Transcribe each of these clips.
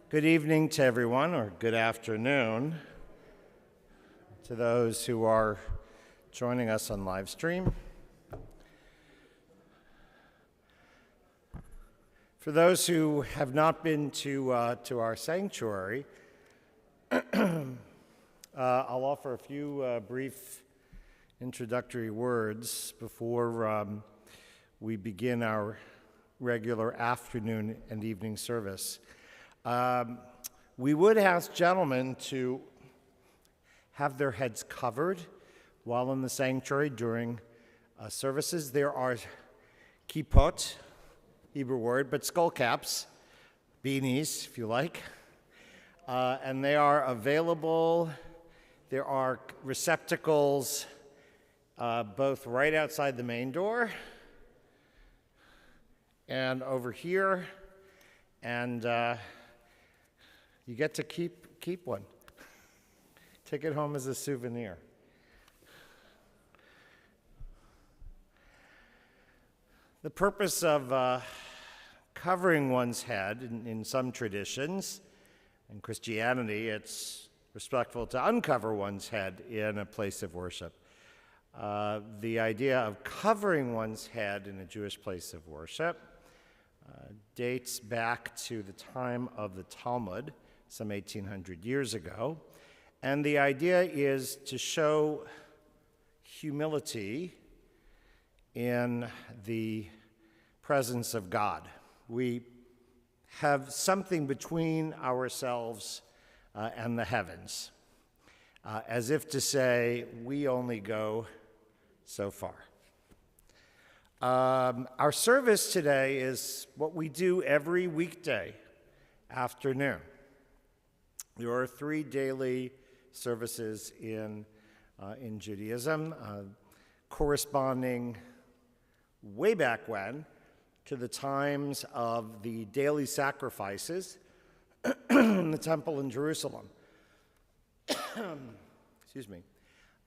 Good evening to everyone, or good afternoon to those who are joining us on live stream. For those who have not been to our sanctuary, I'll offer a few brief introductory words before we begin our regular afternoon and evening service. We would ask gentlemen to have their heads covered while in the sanctuary during services. There are kippot, Hebrew word, but skull caps, beanies, if you like, and they are available. There are receptacles both right outside the main door and over here, and you get to keep one. Take it home as a souvenir. The purpose of covering one's head in some traditions, in Christianity, it's respectful to uncover one's head in a place of worship. The idea of covering one's head in a Jewish place of worship dates back to the time of the Talmud, some 1,800 years ago. And the idea is to show humility in the presence of God. We have something between ourselves and the heavens, as if to say, we only go so far. Our service today is what we do every weekday afternoon. There are 3 daily services in Judaism, corresponding way back when to the times of the daily sacrifices in the temple in Jerusalem. Excuse me.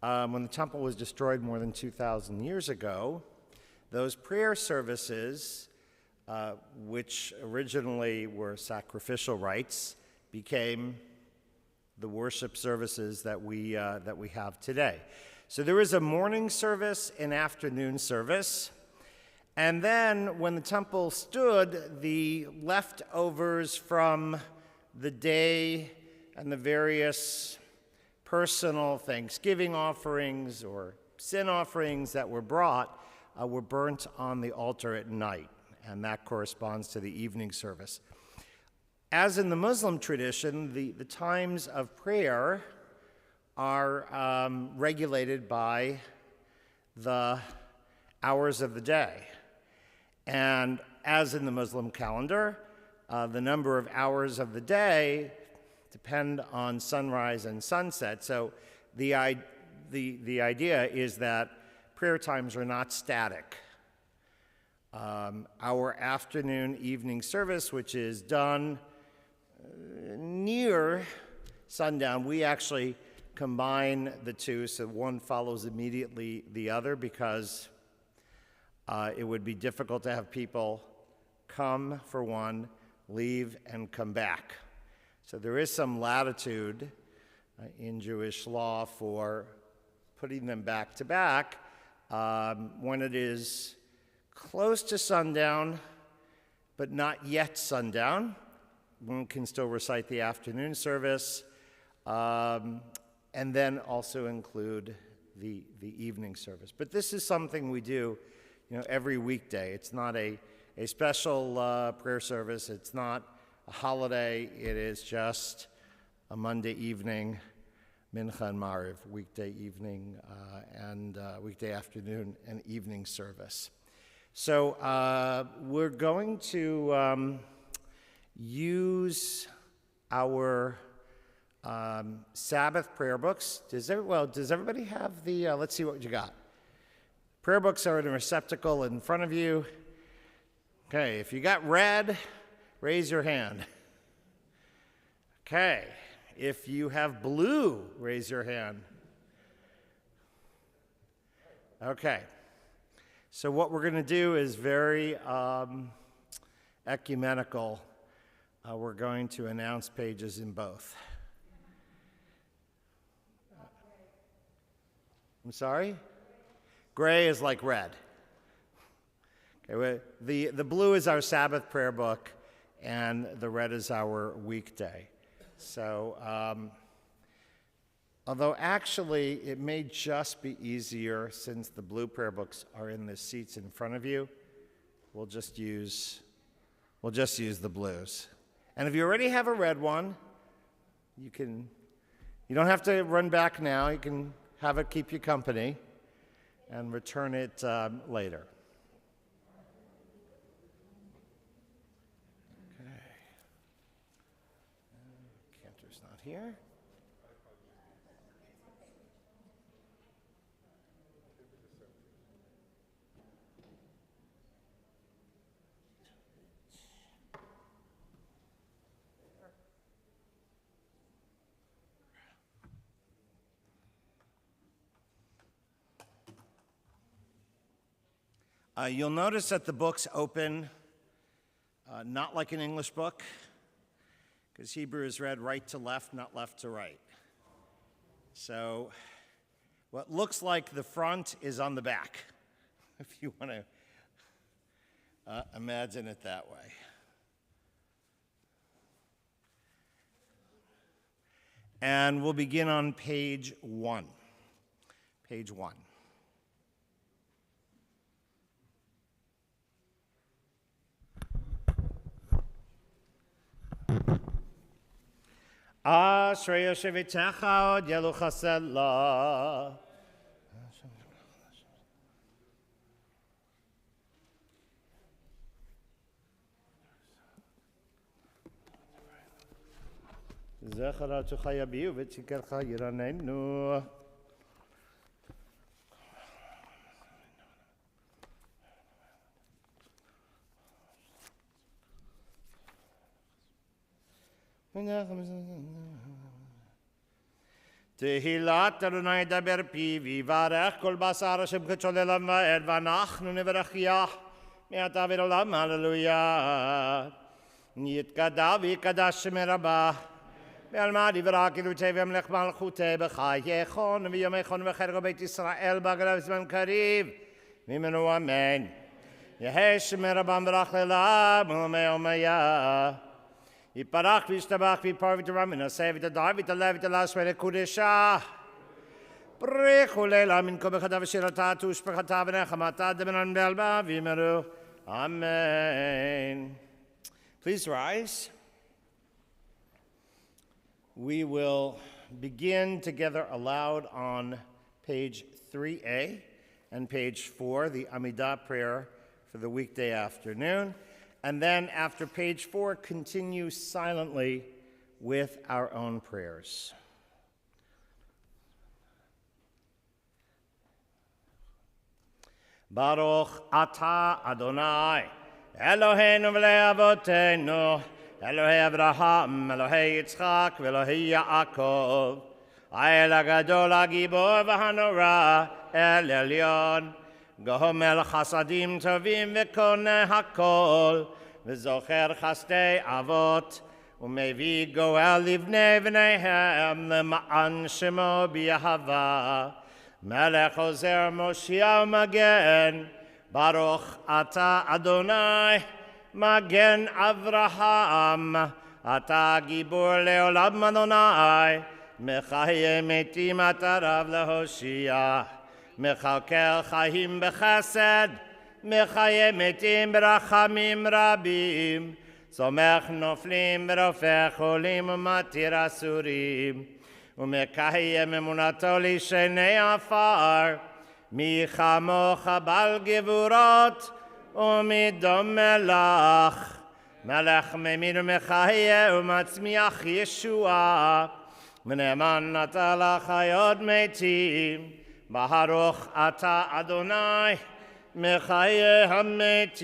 When the temple was destroyed more than 2,000 years ago, those prayer services, which originally were sacrificial rites, became the worship services that we have today. So there is a morning service, an afternoon service, and then when the temple stood, the leftovers from the day and the various personal thanksgiving offerings or sin offerings that were brought were burnt on the altar at night, and that corresponds to the evening service. As in the Muslim tradition, the times of prayer are regulated by the hours of the day. And as in the Muslim calendar, the number of hours of the day depend on sunrise and sunset. So the idea is that prayer times are not static. Our afternoon evening service, which is done near sundown, we actually combine the two so one follows immediately the other, because it would be difficult to have people come for one, leave, and come back. So there is some latitude in Jewish law for putting them back to back. When it is close to sundown, but not yet sundown, one can still recite the afternoon service, and then also include the evening service. But this is something we do, every weekday. It's not a special prayer service. It's not a holiday. It is just a Monday evening, Mincha and Mariv, weekday evening and weekday afternoon and evening service. So we're going to use our Sabbath prayer books. Does everybody have the, let's see what you got. Prayer books are in a receptacle in front of you. Okay, if you got red, raise your hand. Okay. If you have blue, raise your hand. Okay. So what we're going to do is very ecumenical. We're going to announce pages in both. I'm sorry? Gray is like red. Okay, the blue is our Sabbath prayer book, and the red is our weekday. So, although actually it may just be easier since the blue prayer books are in the seats in front of you, we'll just use the blues. And if you already have a red one, you don't have to run back now. You can have it keep you company and return it later. Okay. Cantor's not here. You'll notice that the books open not like an English book, because Hebrew is read right to left, not left to right. So what looks like the front is on the back, if you want to imagine it that way. And we'll begin on page 1. Page 1. Ashrei Yoshevetecha od Yelu Chasela. Zechara Tuchayabiu v'Tzikercha Yiranenu. Tehilat Adonai daber pivi varech kol basar Hashem k'cholel ha'ma'ed v'anachnu nevarachiyah me'ata v'ed olam hallelujah nitkada v'yikadash Shem Rabbah ve'alma divrah kilutei v'amlech malchutei b'chayechon v'yomechon v'chergo beit Yisrael b'agarav zman kariv v'imenu amen Yehei Shem Rabbah v'rach le'lam u'mei u'meyah Yiparach v'yishtabach v'yipar v'yiram v'naseh v'yitadar v'yitalev v'yitalas v'yikudesha Brechu leila min ko b'chata v'shirata tu'ushpechata v'nechamata d'benan b'alba v'yimeru Amen. Please rise. We will begin together aloud on page 3A and page 4, the Amidah prayer for the weekday afternoon. And then after page 4, continue silently with our own prayers. Baruch atah Adonai, Eloheinu v'lei avotenu, Elohei Avraham, Elohei Yitzchak, v'Elohei Yaakov, Ha'el HaGadol HaGibor v'Hanora, El Elyon, Gomel chasadim tovim v'koneh hakol v'zocher chastei avot u'mevi goel livnei v'neihem l'ma'an shemo b'yahava melech ozer Moshiach magen Baruch atah Adonai magen Avraham atah gibor leolam Adonai mechaye metim atarav lehoshia Mechalkel chayim b'chesed, mechaye metim b'rachamim rabim, somech noflim v'rofech cholim u'matir asurim, u'mekayem emunato lishenei afar, mi chamocha bal gevurot, u'midom melach, melech memir u'mechaye u'matzmiach Yeshua, m'ne'eman nata l'chayot metim, Baruch atah Adonai mechaye hametim.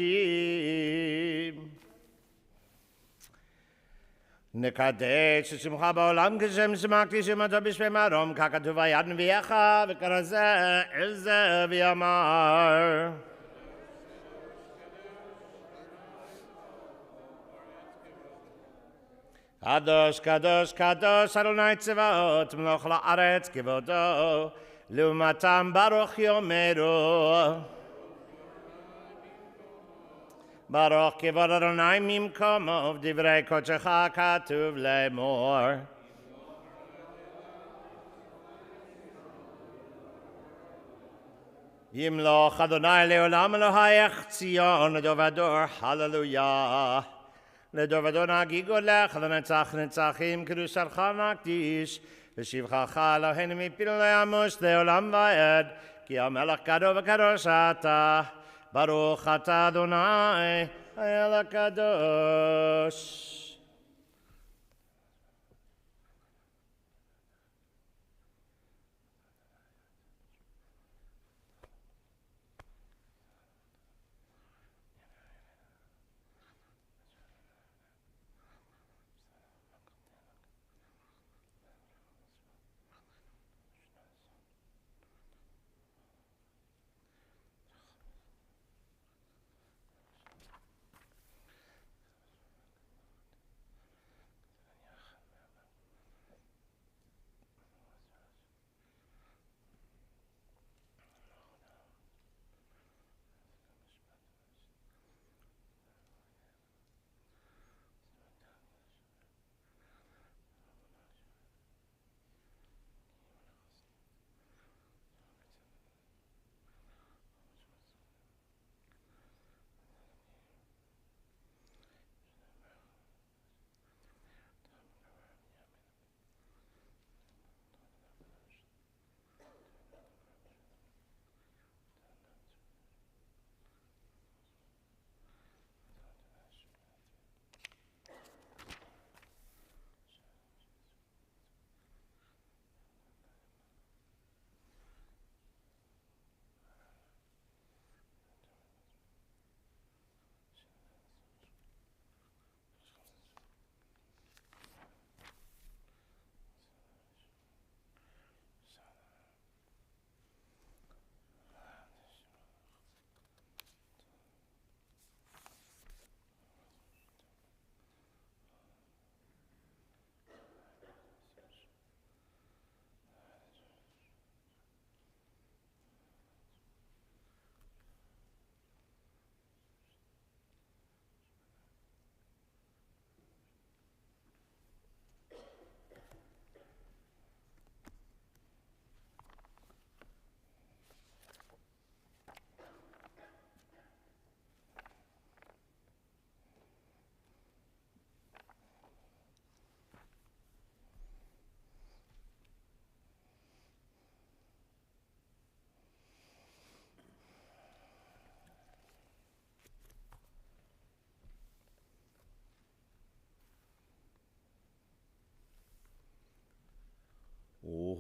נקדש את שמך בעולם כשם שמחתי שמתו בשמי מרום, ככתוב היד נביאך וכרזה אל זה ויאמר. קדוש קדוש קדוש אדוני צבאות מלוך לארץ כבודו לעומתם ברוך יאמרו. ברוך כבוד אדוני ממקומו ודברי קודשך כתוב לאמור. ימלוך אדוני לעולם אלוהיך ציון לדור ודור הללויה. לדור ודור נגיגו לך לנצח נצחים קדושתך נקדיש ושבחך אלוהינו מפלאי עמוש לעולם ועד כי המלך גדול וקדוש אתה ברוך אתה אדוני האל הקדוש.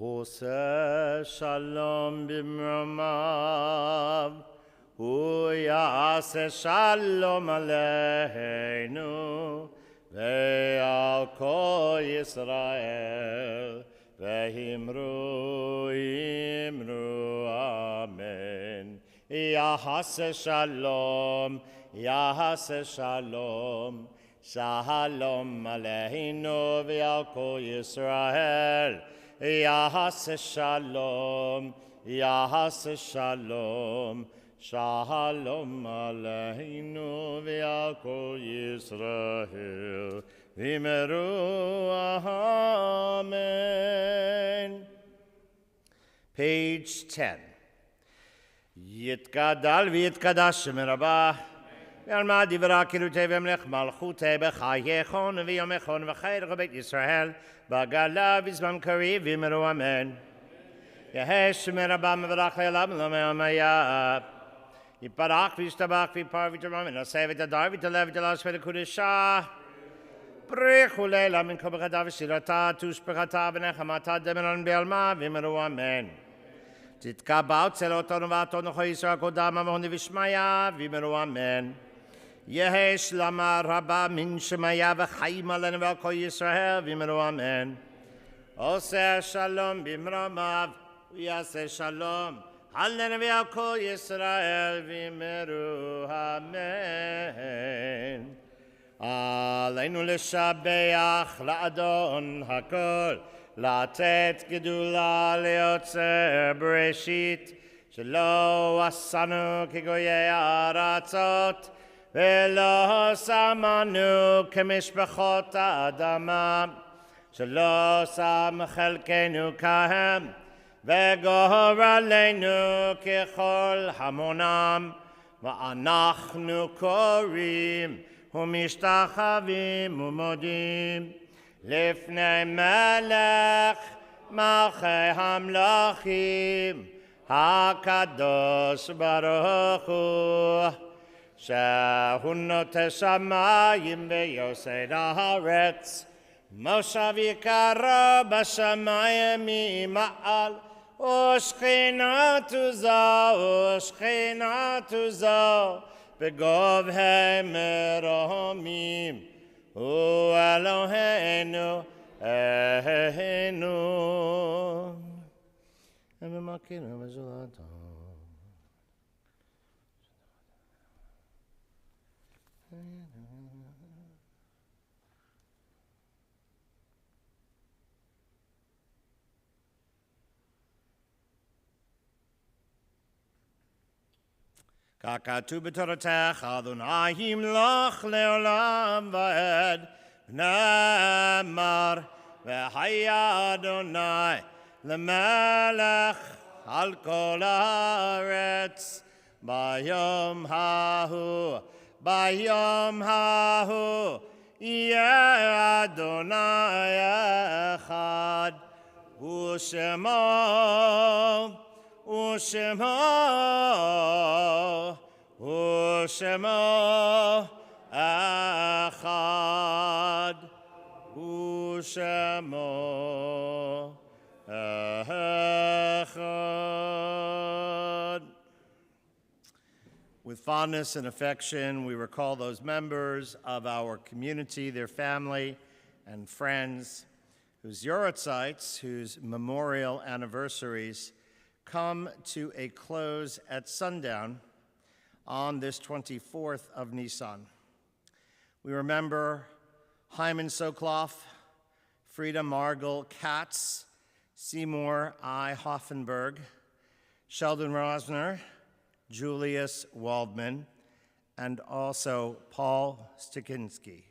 הוא עושה שלום במרומיו, הוא יעשה שלום עלינו ועל כל ישראל, ואמרו אמרו אמן. יעשה שלום, יעשה שלום, שלום עלינו ועל כל ישראל. יעשה שלום, יעשה שלום, שלום עלינו ועל כל ישראל, ואמרו אמן. Page 10. יתגדל ויתקדש שם רבה, ועלמא דברה כילותי וימלך מלכותי בחייכון ויומכון וחייך בית ישראל, בגלה בזמן קריב ואמרו אמן. יהי שם רבה מברך לעולם ולעולם היה. יפרח וישתבח ויפר ויתרומם ונעשה ותדר ותעלה ותעלש ולקודשה. בריחו לילה מן כל ברכתה ושירתה תושבחתה ונחמתה דמרן בעלמא ואמרו אמן. תתקבע צלותנו ועתנו כל ישראל קודמה והוני ושמיה ואמרו אמן. Yehesh lama rabba min shemaya v'chaim alenu v'al kol Yisrael v'yimeru amen. Oseh shalom b'mromav v'yaseh shalom alenu v'al kol Yisrael v'yimeru amen. Aleinu l'shabeach la'adon hakol לתת גדולה ליוצר בראשית, שלא עשנו כגויי הארצות, ולא שמנו כמשפחות האדמה, שלא שם חלקנו כהם, וגורלנו ככל המונם, ואנחנו קוראים ומשתחווים ומודים. לפני מלך מלכי המלכים הקדוש ברוך הוא שהוא נוטה שמיים ויוסד הארץ מושב יקרו בשמיים ממעל ושכינתו זו בגובהי מרומים O Eloheinu, Eloheinu, Ememakinu Mezulato. Kakatu b'toratech Adonai himloch leolam va'ed v'namar v'haya Adonai l'melech al kol haaretz bayom hahu yeh Adonai echad u'shemo echad u'shemo echad. With fondness and affection, we recall those members of our community, their family and friends, whose Yoretzites, whose memorial anniversaries come to a close at sundown on this 24th of Nisan. We remember Hyman Sokloff, Frida Margel Katz, Seymour I. Hoffenberg, Sheldon Rosner, Julius Waldman, and also Paul Stikinski.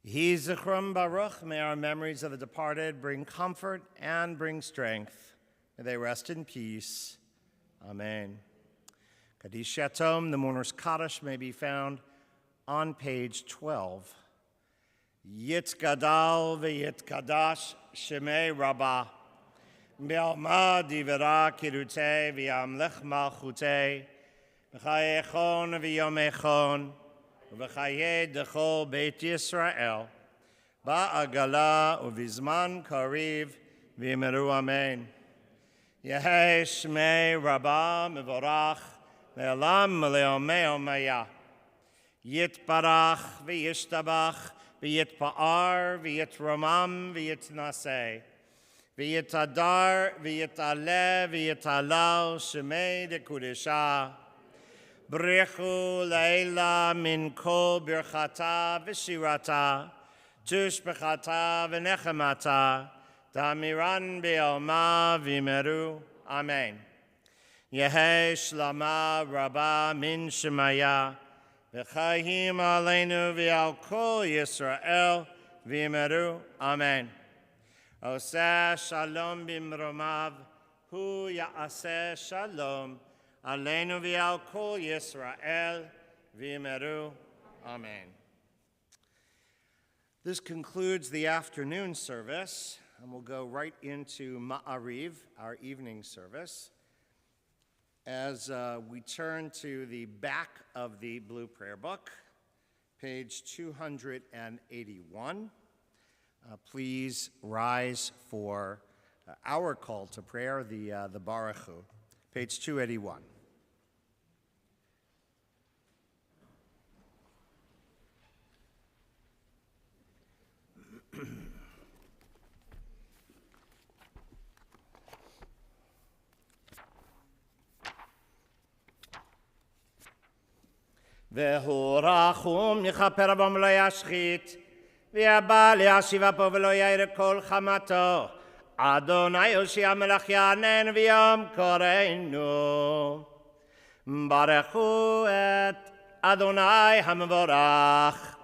Yeh zichron baruch, may our memories of the departed bring comfort and bring strength. May they rest in peace. Amen. Kaddish Yatom, the mourner's Kaddish, may be found on page 12. Yitkadal v'yitkadash shemei rabbah, be'alma divera kirutei v'yamlech malchutei, v'chayechon v'yomechon, v'chayei dechol Beit Yisrael, ba'agala u'vizman kariv v'yimeru amen. Yehei shmei rabbah mevorach le'olam le'omei omaya. Yitbarach v'yishtabach v'yitpa'ar v'yitromam v'yitnaseh. V'yitadar v'yitaleh v'yitalal shmei dekudesha. Brichu le'ela min kol birchata v'shirata. Tushbechata v'nechemata. Tamiran be'alma v'yimeru. Amen. Yehei shlama rabba min shemaya v'chayim aleinu v'al kol Yisrael v'yimeru. Amen. Oseh shalom b'mromav hu ya'aseh shalom aleinu v'al kol Yisrael v'yimeru. Amen. This concludes the afternoon service. And we'll go right into Ma'ariv, our evening service, as we turn to the back of the Blue Prayer Book, page 281. Please rise for our call to prayer, the Baruch Hu, page 281. והוא רחום יכפר עוון ולא ישחית, והבא להשיבה פה ולא ירא כל חמתו. אדוני יושיע מלך יענן ויום קוראנו. ברכו את אדוני המבורך.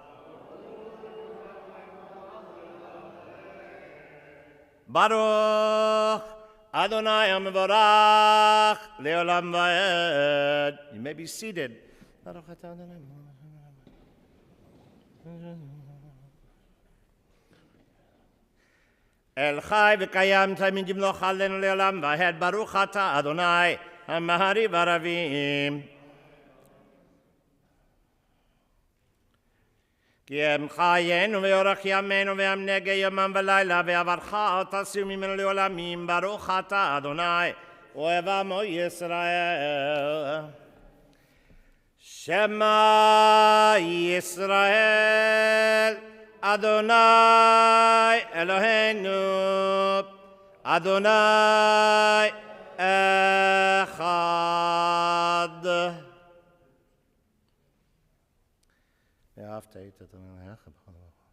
ברוך Adonai Amvarach Leolam Vaed. You may be seated. El Chai v'Kayam Tamid Yimloch Alenu Leolam Vaed. Baruch Ata Adonai Hamahari Varavim. כי הם חיינו ואורך ימינו והמנגה יומם ולילה ועברך אל תסיר ממנו לעולמים. ברוך אתה אדוני אוהב עמו ישראל. שמע ישראל אדוני אלוהינו אדוני אחד. ואהבת את אדוני אלוהיך בכל לבבך.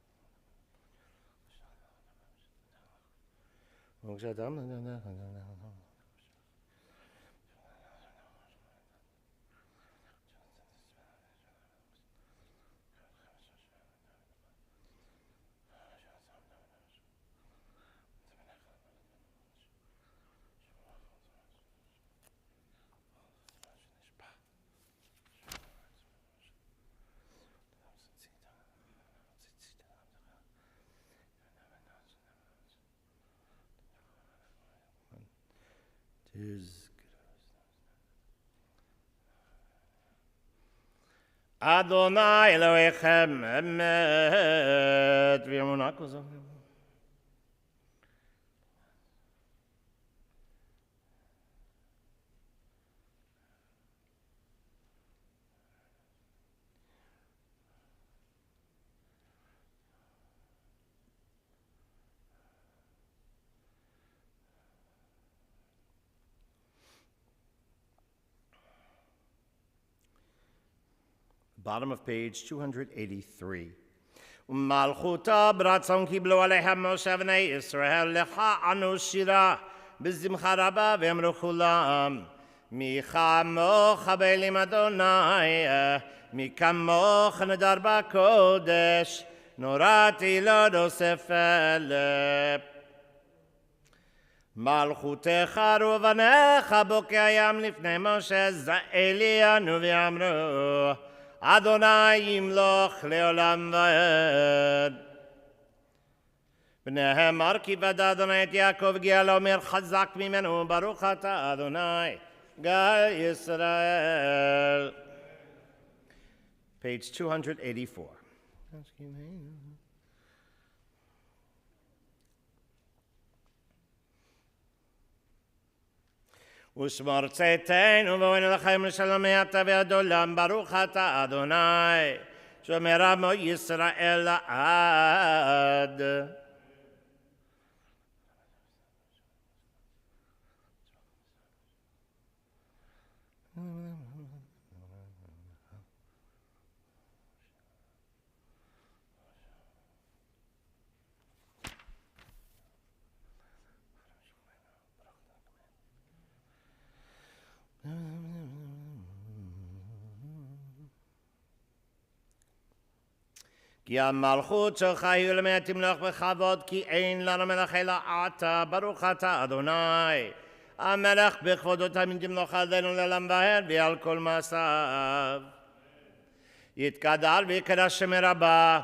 וכשאדם Adonai Elohechem emet v'emunah kazeh. Bottom of page 283. ומלכותה ברצון קיבלו עליהם משה בני ישראל לך ענו שירה בזמחה רבה ואמרו כולם מי כמוך באלים אדוני מי כמוך נדר בקודש נוראתי לא נוסף אלף. מלכותך ובניך בוקע ים לפני משה זעלינו ואמרו Adonai yimloch leolam vaed. ונאמר כי ודע אדוני את יעקב הגיע לאומר חזק ממנו ברוך אתה אדוני גאל ישראל. Page 284. ושמור צאתנו ואוהנו לחיים לשלומי אתה ועד עולם ברוך אתה אדוני שומר עמו ישראל לעד. כי המלכות שלך היא למעט תמלוך בכבוד כי אין לנו מלך אלא אתה ברוך אתה אדוני המלך בכבודו תמיד תמלוך עלינו לעולם ועד ועל כל מעשיו. יתגדל ויקדש שם רבה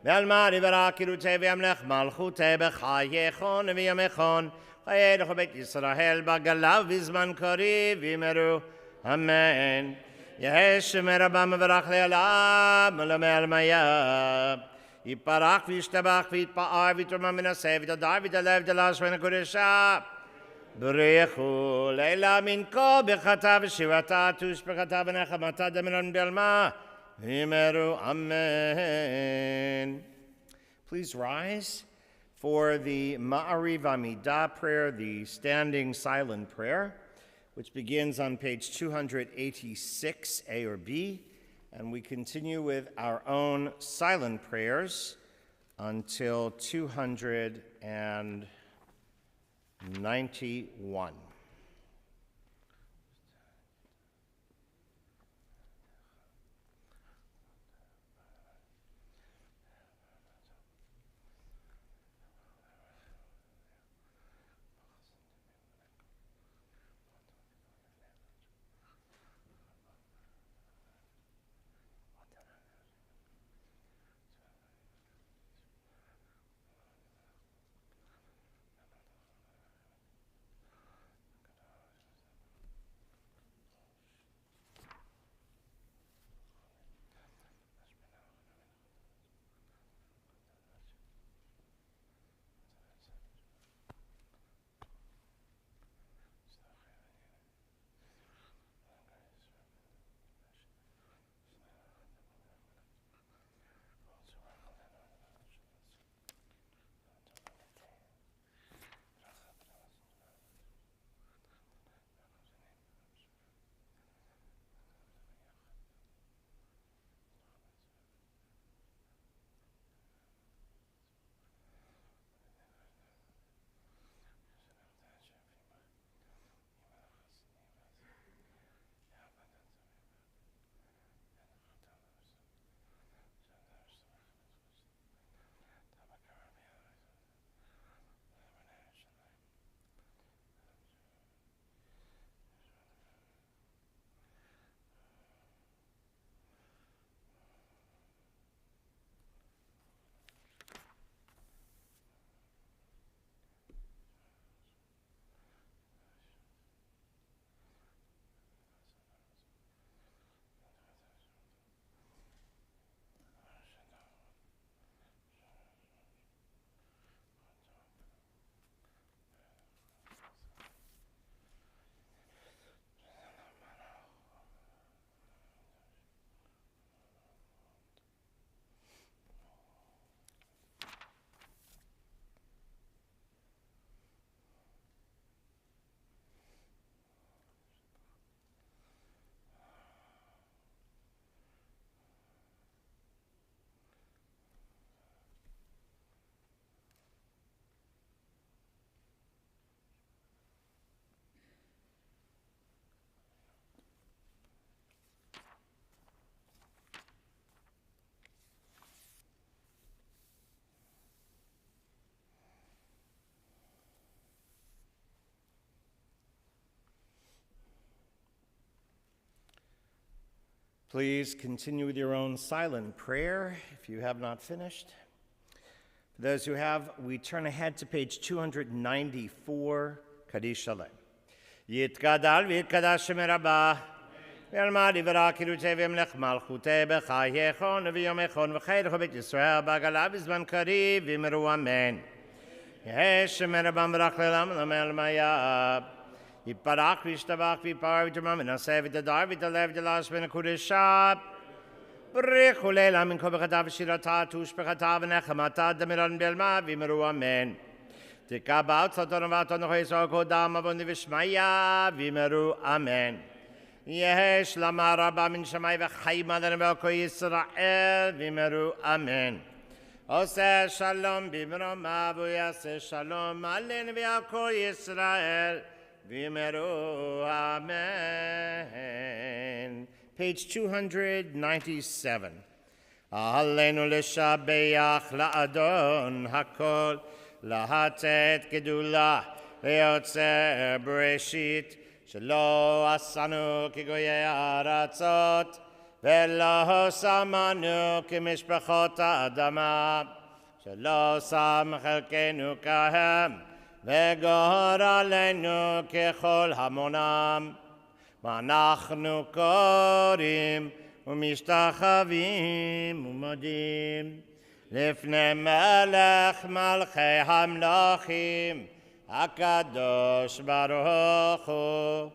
ועל מערי ורק ירותי וימלך מלכותי בחייכון וימיכון חיי לכל בית ישראל בגלה ובזמן קריב ואמרו אמן. יהי שם רבה מברך לעולם ולעולמי עלמיה. יפרח וישתבח ויתפאר ויתרומם ונשא ותודה ותעלה ותלש מן הקודשה. ברכו לילה מנקו בכתה ושיבתה תושבחתה ונחמתה דמינן בעלמה. אמרו amen. Please rise for the Ma'ariv Amidah prayer, the standing silent prayer, which begins on page 286, A or B, And we continue with our own silent prayers until 291. Please continue with your own silent prayer if you have not finished. For those who have, we turn ahead to page 294, Kaddish Shalem. Yitgadal v'yitgadash Shem Rabbah, v'yalmad yivra kirutei v'yamlech malchutei b'chayechon v'yomechon v'chayrecho b'et Yisrael b'agala b'zman kariv v'yimru amen. Yehesh Shem Rabbah v'rach le'lam l'mel mayab. Yiparach v'yishtabach v'yipar v'yitramam v'naseh v'yitadar v'yitalev v'yitalash v'nekudeshah. B'rich u'leila min kol b'chatav v'shirata tushbechatav v'nechamata damiran b'elma v'yimru amen. Tikabal tzadon v'aton v'choyisor kodam avoni v'shmaya v'yimru amen. Yehesh lama rabba min shamay v'chayim adan v'oko Yisrael v'yimru amen. Oseh shalom b'mroma v'yaseh shalom alen v'yako Yisrael v'yimru amen. Page 297. Aleinu l'shabeach la'adon hakol lahatet gedula le'yotzer bereshit shelo asanu kigoyei aratzot velo samanu kimishpachot ha'adama shelo sam chelkenu kahem v'gor aleinu kechol hamonam. ואנחנו קוראים ומשתחווים ומודים לפני מלך מלכי המלכים הקדוש ברוך הוא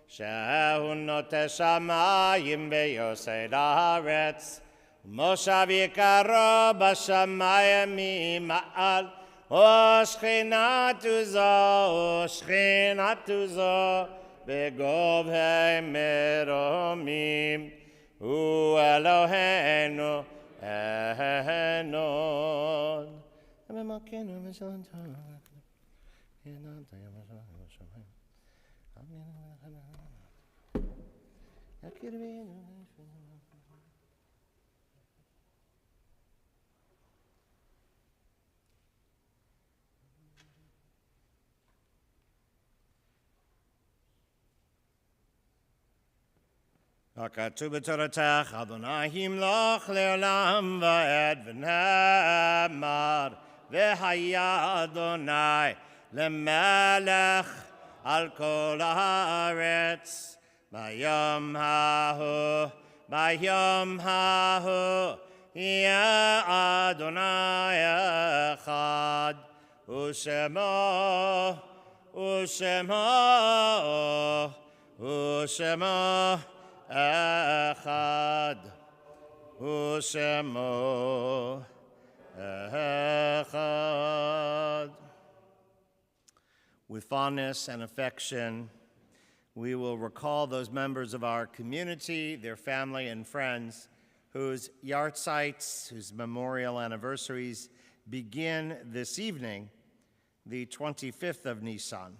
שהוא נוטה שמיים ויוסד הארץ מושב יקרו בשמיים ממעל ושכינת זו בגובהי מרומים hu Eloheinu Echad. הכתוב בתורתך, אדוני ימלוך לעולם ועד ונאמר, והיה אדוני למלך על כל הארץ. ביום ההוא יהיה אדוני אחד, ושמו אחד, ושמו אחד. With fondness and affection, we will recall those members of our community, their family and friends, whose yahrzeits, whose memorial anniversaries begin this evening, the 25th of Nisan.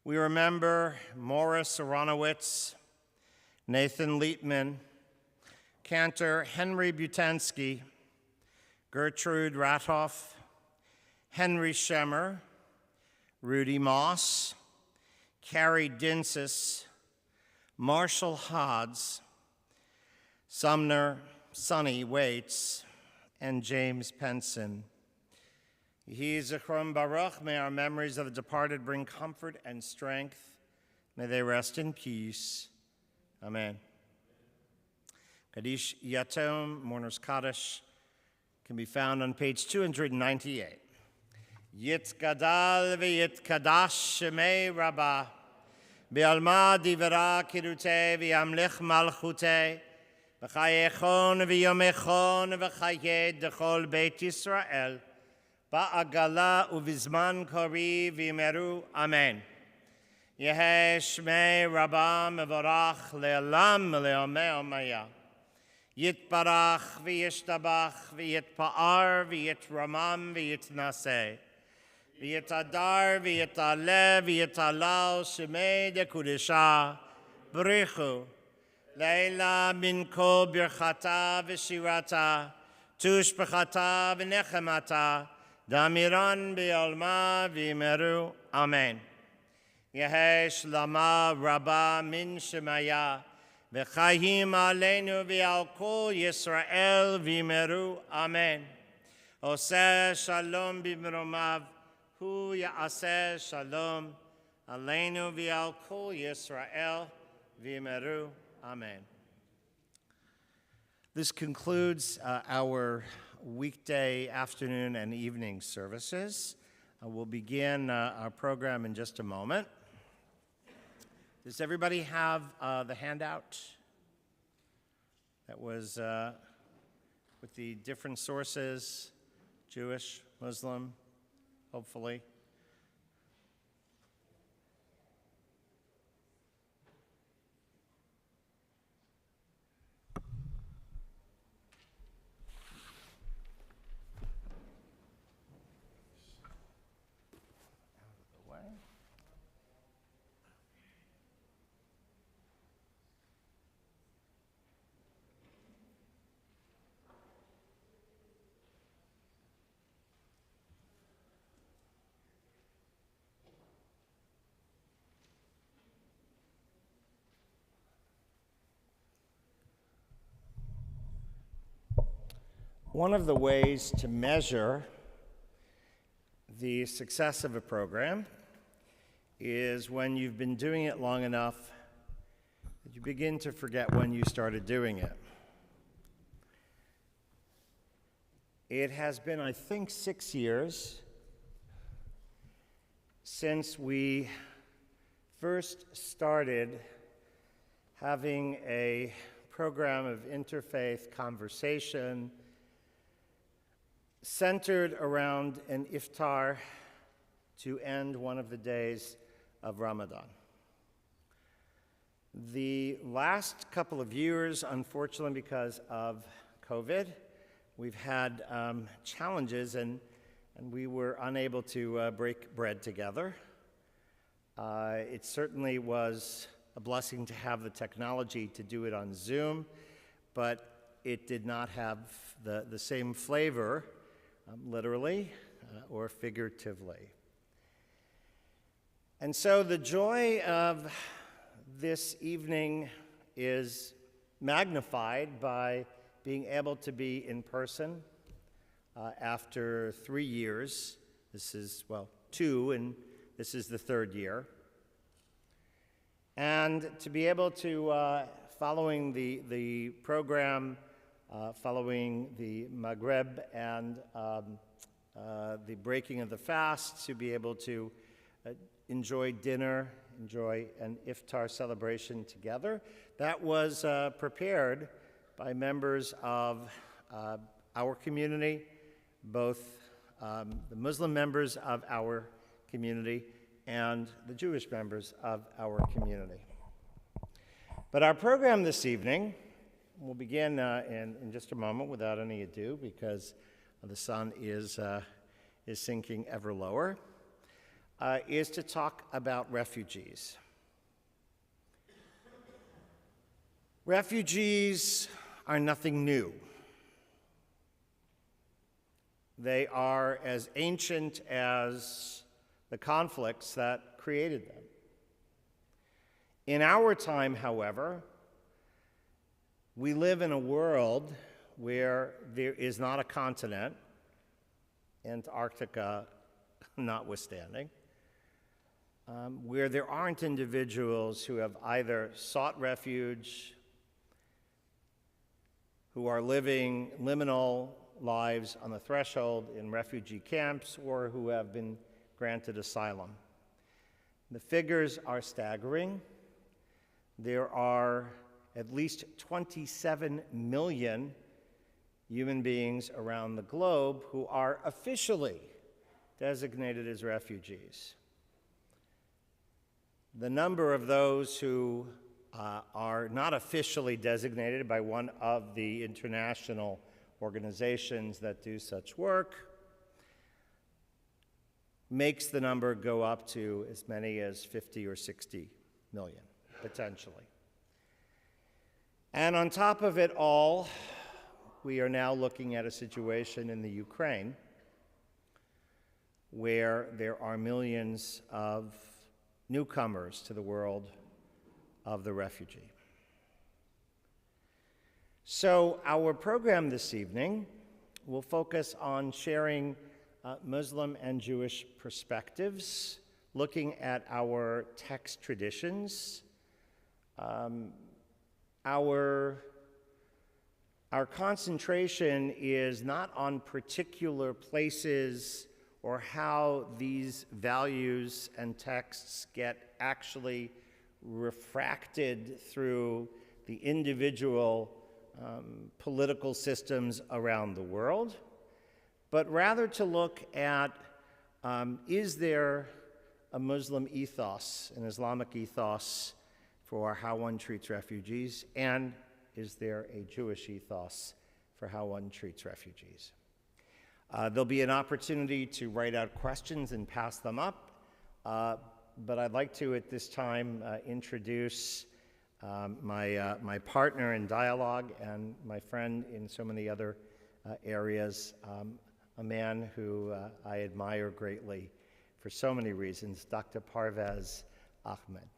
We remember Morris Aronowitz, Nathan Lietman, Cantor Henry Butansky, Gertrude Rathoff, Henry Schemmer, Rudy Moss, Carrie Dinsis, Marshall Hodds, Sumner Sonny Waits, and James Penson. Yehi Zichron Baruch, may our memories of the departed bring comfort and strength. May they rest in peace. Amen. Kaddish Yatom, Mourner's Kaddish, can be found on page 298. Yitgadal v'yitkadash shemei rabbah, B'alma divra kirute v'yamlich malchute, V'chayechon v'yomechon v'chayed dechol Beit Yisrael, Ba'agala uvizman kori v'yimeru. Amen. Yehe shmei rabbah mevorach le'olam le'omei omaya. Yitbarach v'yishtabach v'yitpa'ar v'yitramam v'yitnaseh. V'yitadar v'yitaleh v'yitalal shemei dekudesha b'richu leila min kol birchata v'shirata tushbechata v'nechemata damiran b'yolma v'yimeru. Amen. Yehe shlama rabba min shemaya v'chayim aleinu v'al kol Yisrael v'yimeru. Amen. Oseh shalom b'mromav hu ya'aseh shalom aleinu v'al kol Yisrael v'yimeru. Amen. This concludes our weekday afternoon and evening services. We'll begin our program in just a moment. Does everybody have the handout that was with the different sources, Jewish, Muslim, hopefully? One of the ways to measure the success of a program is when you've been doing it long enough that you begin to forget when you started doing it. It has been, I think, 6 years since we first started having a program of interfaith conversation centered around an iftar to end one of the days of Ramadan. The last couple of years, unfortunately, because of COVID, we've had challenges, and we were unable to break bread together. It certainly was a blessing to have the technology to do it on Zoom, but it did not have the same flavor, literally or figuratively. And so the joy of this evening is magnified by being able to be in person after 3 years. This is, 2, and this is the 3rd year. And to be able to, following the program, following the Maghrib and the breaking of the fast, to be able to enjoy dinner, enjoy an iftar celebration together. That was prepared by members of our community, both the Muslim members of our community and the Jewish members of our community. But our program this evening will begin in just a moment without any ado, because the sun is sinking ever lower, is to talk about refugees. Refugees are nothing new. They are as ancient as the conflicts that created them. In our time, however, we live in a world where there is not a continent, Antarctica notwithstanding, where there aren't individuals who have either sought refuge, who are living liminal lives on the threshold in refugee camps, or who have been granted asylum. The figures are staggering. There are at least 27 million human beings around the globe who are officially designated as refugees. The number of those who are not officially designated by one of the international organizations that do such work makes the number go up to as many as 50 or 60 million, potentially. And on top of it all, we are now looking at a situation in the Ukraine where there are millions of newcomers to the world of the refugee. So our program this evening will focus on sharing Muslim and Jewish perspectives, looking at our text traditions. Our concentration is not on particular places or how these values and texts get actually refracted through the individual political systems around the world, but rather to look at is there a Muslim ethos, an Islamic ethos for how one treats refugees, and is there a Jewish ethos for how one treats refugees? There'll be an opportunity to write out questions and pass them up, but I'd like to at this time introduce my partner in dialogue and my friend in so many other areas, a man who I admire greatly for so many reasons, Dr. Parvez Ahmed.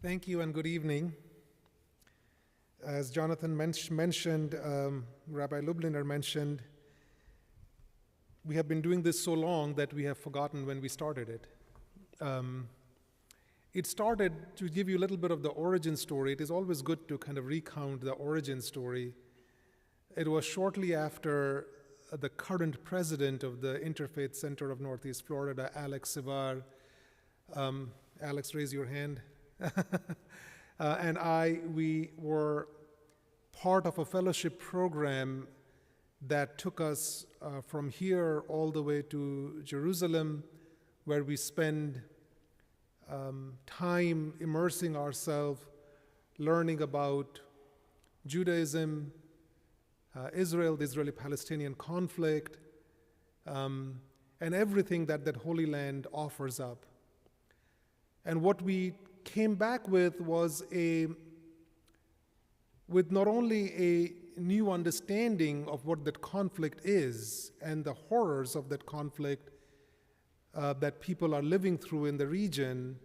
Thank you and good evening. As Jonathan mentioned, Rabbi Lubliner mentioned, we have been doing this so long that we have forgotten when we started it. It started, to give you a little bit of the origin story, it is always good to kind of recount the origin story. It was shortly after the current president of the Interfaith Center of Northeast Florida, Alex Sivar. Alex, raise your hand. And we were part of a fellowship program that took us from here all the way to Jerusalem, where we spend time immersing ourselves, learning about Judaism, Israel, the Israeli-Palestinian conflict, and everything that that Holy Land offers up. And what we came back with was with not only a new understanding of what that conflict is and the horrors of that conflict that people are living through in the region,